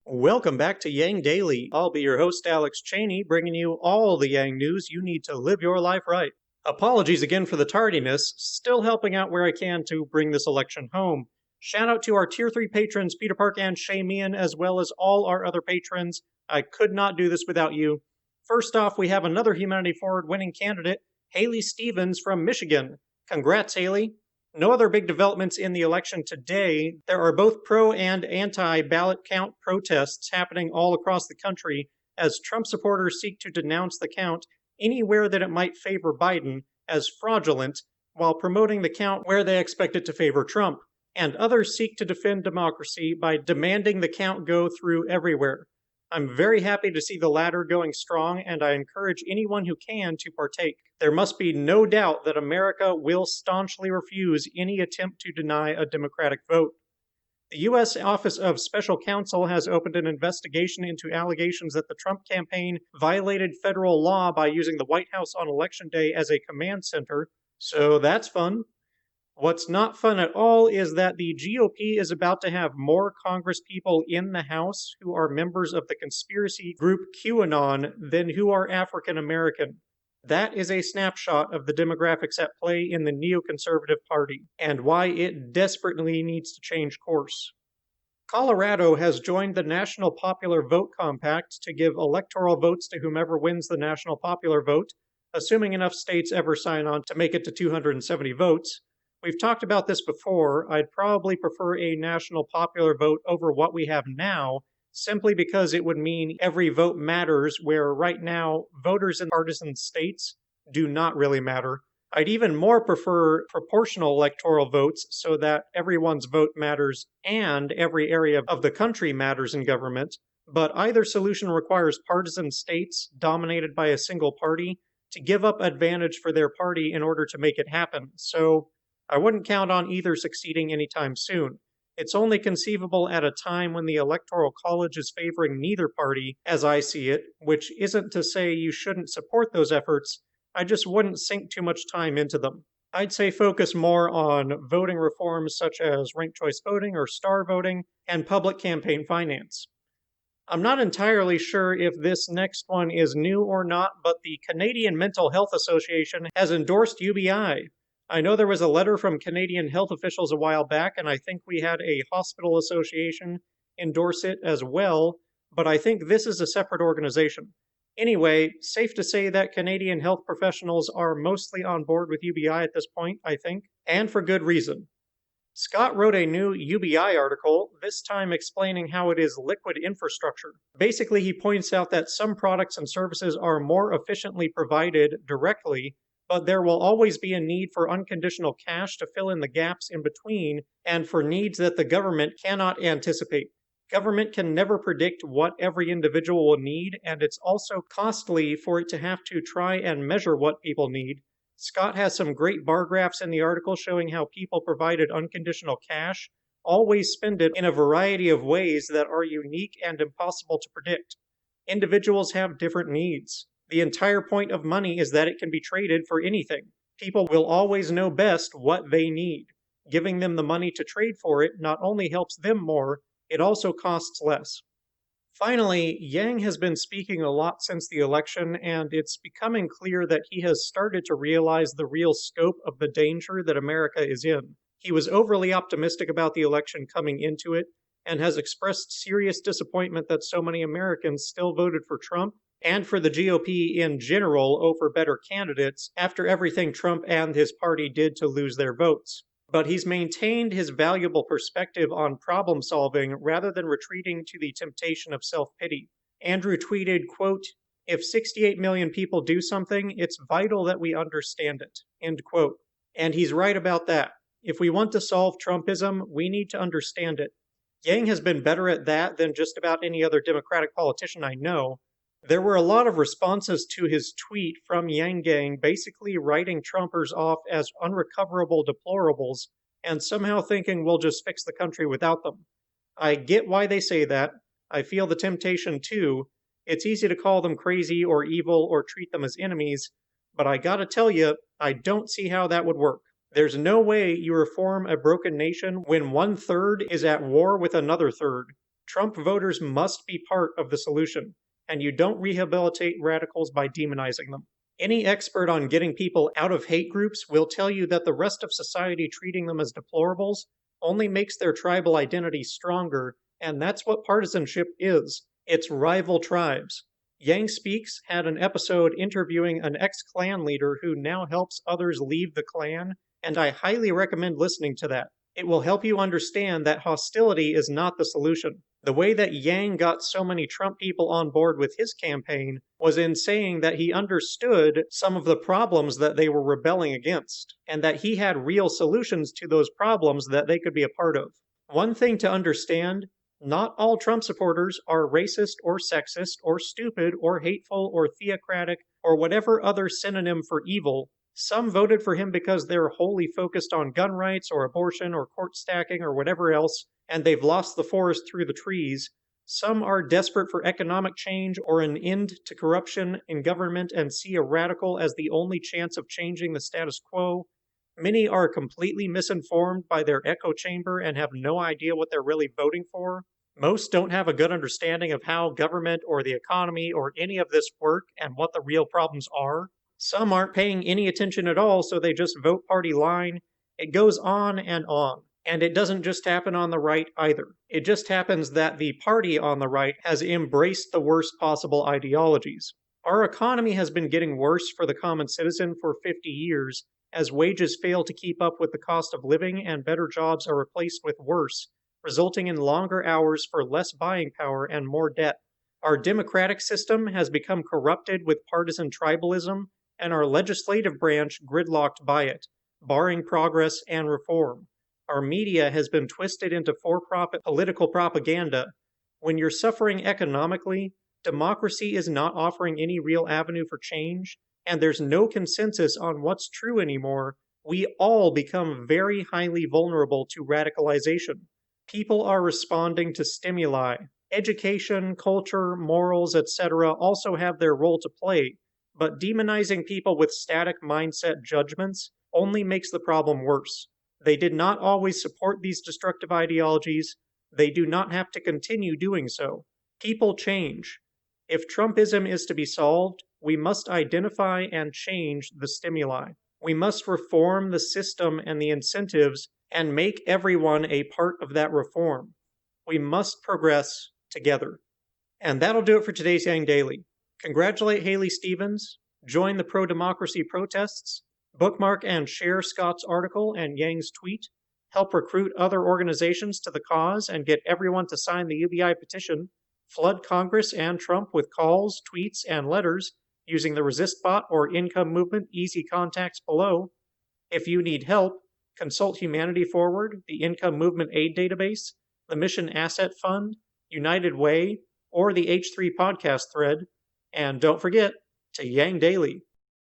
Welcome back to Yang Daily. I'll be your host, Alex Cheney, bringing you all the Yang news you need to live your life right. Apologies again for the tardiness, still helping out where I can to bring this election home. Shout out to our Tier 3 patrons, Peter Park and Shay Meehan, as well as all our other patrons. I could not do this without you. First off, we have another Humanity Forward winning candidate, Haley Stevens from Michigan. Congrats, Haley. No other big developments in the election today. There are both pro and anti-ballot count protests happening all across the country as Trump supporters seek to denounce the count anywhere that it might favor Biden as fraudulent, while promoting the count where they expect it to favor Trump. And others seek to defend democracy by demanding the count go through everywhere. I'm very happy to see the latter going strong, and I encourage anyone who can to partake. There must be no doubt that America will staunchly refuse any attempt to deny a Democratic vote. The U.S. Office of Special Counsel has opened an investigation into allegations that the Trump campaign violated federal law by using the White House on Election Day as a command center, so that's fun. What's not fun at all is that the GOP is about to have more congresspeople in the House who are members of the conspiracy group QAnon than who are African American. That is a snapshot of the demographics at play in the neoconservative party, and why it desperately needs to change course. Colorado has joined the National Popular Vote Compact to give electoral votes to whomever wins the national popular vote, assuming enough states ever sign on to make it to 270 votes. We've talked about this before. I'd probably prefer a national popular vote over what we have now, simply because it would mean every vote matters, where right now, voters in partisan states do not really matter. I'd even more prefer proportional electoral votes so that everyone's vote matters and every area of the country matters in government, but either solution requires partisan states dominated by a single party to give up advantage for their party in order to make it happen. So I wouldn't count on either succeeding anytime soon. It's only conceivable at a time when the Electoral College is favoring neither party, as I see it, which isn't to say you shouldn't support those efforts. I just wouldn't sink too much time into them. I'd say focus more on voting reforms such as ranked choice voting or star voting and public campaign finance. I'm not entirely sure if this next one is new or not, but the Canadian Mental Health Association has endorsed UBI. I know there was a letter from Canadian health officials a while back, and I think we had a hospital association endorse it as well, but I think this is a separate organization. Anyway, safe to say that Canadian health professionals are mostly on board with UBI at this point, I think, and for good reason. Scott wrote a new UBI article, this time explaining how it is liquid infrastructure. Basically, he points out that some products and services are more efficiently provided directly, but there will always be a need for unconditional cash to fill in the gaps in between and for needs that the government cannot anticipate. Government can never predict what every individual will need, and it's also costly for it to have to try and measure what people need. Scott has some great bar graphs in the article showing how people provided unconditional cash always spend it in a variety of ways that are unique and impossible to predict. Individuals have different needs. The entire point of money is that it can be traded for anything. People will always know best what they need. Giving them the money to trade for it not only helps them more, it also costs less. Finally, Yang has been speaking a lot since the election, and it's becoming clear that he has started to realize the real scope of the danger that America is in. He was overly optimistic about the election coming into it, and has expressed serious disappointment that so many Americans still voted for Trump and for the GOP in general over better candidates after everything Trump and his party did to lose their votes. But he's maintained his valuable perspective on problem solving rather than retreating to the temptation of self-pity. Andrew tweeted, quote, "If 68 million people do something, it's vital that we understand it," end quote. And he's right about that. If we want to solve Trumpism, we need to understand it. Yang has been better at that than just about any other Democratic politician I know. There were a lot of responses to his tweet from Yang Gang basically writing Trumpers off as unrecoverable deplorables and somehow thinking we'll just fix the country without them. I get why they say that. I feel the temptation too. It's easy to call them crazy or evil or treat them as enemies, but I gotta tell you, I don't see how that would work. There's no way you reform a broken nation when 1/3 is at war with another third. Trump voters must be part of the solution, and you don't rehabilitate radicals by demonizing them. Any expert on getting people out of hate groups will tell you that the rest of society treating them as deplorables only makes their tribal identity stronger, and that's what partisanship is. It's rival tribes. Yang Speaks had an episode interviewing an ex-Klan leader who now helps others leave the Klan, and I highly recommend listening to that. It will help you understand that hostility is not the solution. The way that Yang got so many Trump people on board with his campaign was in saying that he understood some of the problems that they were rebelling against, and that he had real solutions to those problems that they could be a part of. One thing to understand, not all Trump supporters are racist or sexist or stupid or hateful or theocratic or whatever other synonym for evil. Some voted for him because they're wholly focused on gun rights or abortion or court stacking or whatever else, and they've lost the forest through the trees. Some are desperate for economic change or an end to corruption in government and see a radical as the only chance of changing the status quo. Many are completely misinformed by their echo chamber and have no idea what they're really voting for. Most don't have a good understanding of how government or the economy or any of this work and what the real problems are. Some aren't paying any attention at all, so they just vote party line. It goes on and on. And it doesn't just happen on the right either. It just happens that the party on the right has embraced the worst possible ideologies. Our economy has been getting worse for the common citizen for 50 years, as wages fail to keep up with the cost of living and better jobs are replaced with worse, resulting in longer hours for less buying power and more debt. Our democratic system has become corrupted with partisan tribalism, and our legislative branch gridlocked by it, barring progress and reform. Our media has been twisted into for-profit political propaganda. When you're suffering economically, democracy is not offering any real avenue for change, and there's no consensus on what's true anymore, we all become very highly vulnerable to radicalization. People are responding to stimuli. Education, culture, morals, etc. also have their role to play, but demonizing people with static mindset judgments only makes the problem worse. They did not always support these destructive ideologies. They do not have to continue doing so. People change. If Trumpism is to be solved, we must identify and change the stimuli. We must reform the system and the incentives and make everyone a part of that reform. We must progress together. And that'll do it for today's Yang Daily. Congratulate Haley Stevens, join the pro-democracy protests, bookmark and share Scott's article and Yang's tweet, help recruit other organizations to the cause and get everyone to sign the UBI petition, flood Congress and Trump with calls, tweets, and letters using the Resist bot or Income Movement easy contacts below. If you need help, consult Humanity Forward, the Income Movement Aid Database, the Mission Asset Fund, United Way, or the H3 podcast thread. And don't forget to Yang Daily.